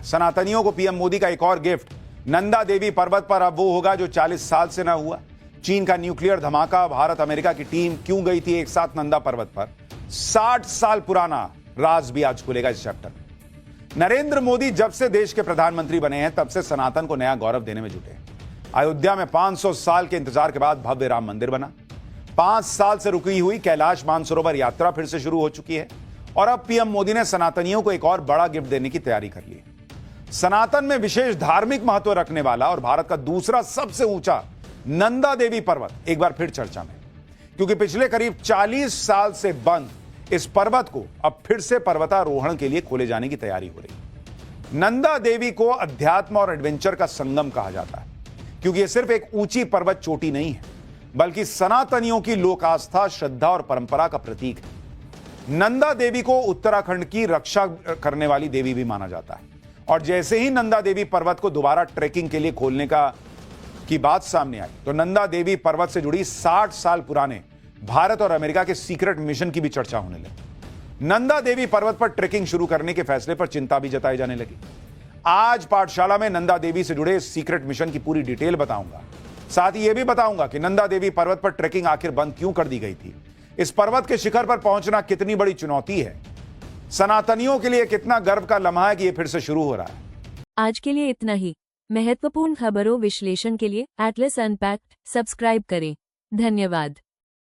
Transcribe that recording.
सनातनियों को पीएम मोदी का एक और गिफ्ट। नंदा देवी पर्वत पर अब वो होगा जो 40 साल से ना हुआ। चीन का न्यूक्लियर धमाका, भारत अमेरिका की टीम क्यों गई थी एक साथ नंदा पर्वत पर, 60 साल पुराना राज भी आज खुलेगा इस चैप्टर में। नरेंद्र मोदी जब से देश के प्रधानमंत्री बने हैं तब से सनातन को नया गौरव देने में जुटे हैं। अयोध्या में 500 साल के इंतजार के बाद भव्य राम मंदिर बना। 5 साल से रुकी हुई कैलाश मानसरोवर यात्रा फिर से शुरू हो चुकी है और अब पीएम मोदी ने सनातनियों को एक और बड़ा गिफ्ट देने की तैयारी कर ली। सनातन में विशेष धार्मिक महत्व रखने वाला और भारत का दूसरा सबसे ऊंचा नंदा देवी पर्वत एक बार फिर चर्चा में, क्योंकि पिछले करीब 40 साल से बंद इस पर्वत को अब फिर से पर्वतारोहण के लिए खोले जाने की तैयारी हो रही। नंदा देवी को अध्यात्म और एडवेंचर का संगम कहा जाता है, क्योंकि यह सिर्फ एक ऊंची पर्वत चोटी नहीं है, बल्कि सनातनियों की लोक आस्था, श्रद्धा और परंपरा का प्रतीक है। नंदा देवी को उत्तराखंड की रक्षा करने वाली देवी भी माना जाता है और जैसे ही नंदा देवी पर्वत को दोबारा ट्रैकिंग के लिए खोलने की बात सामने आई तो नंदा देवी पर्वत से जुड़ी 60 साल पुराने भारत और अमेरिका के सीक्रेट मिशन की भी चर्चा होने लगी। नंदा देवी पर्वत पर ट्रैकिंग शुरू करने के फैसले पर चिंता भी जताई जाने लगी। आज पाठशाला में नंदा देवी से जुड़े सीक्रेट मिशन की पूरी डिटेल बताऊंगा। साथ ही यह भी बताऊंगा कि नंदा देवी पर्वत पर ट्रैकिंग आखिर बंद क्यों कर दी गई थी, इस पर्वत के शिखर पर पहुंचना कितनी बड़ी चुनौती है, सनातनियों के लिए कितना गर्व का लम्हा है कि यह फिर से शुरू हो रहा है। आज के लिए इतना ही। महत्वपूर्ण खबरों विश्लेषण के लिए एटलस अनपैक्ड सब्सक्राइब करें। धन्यवाद।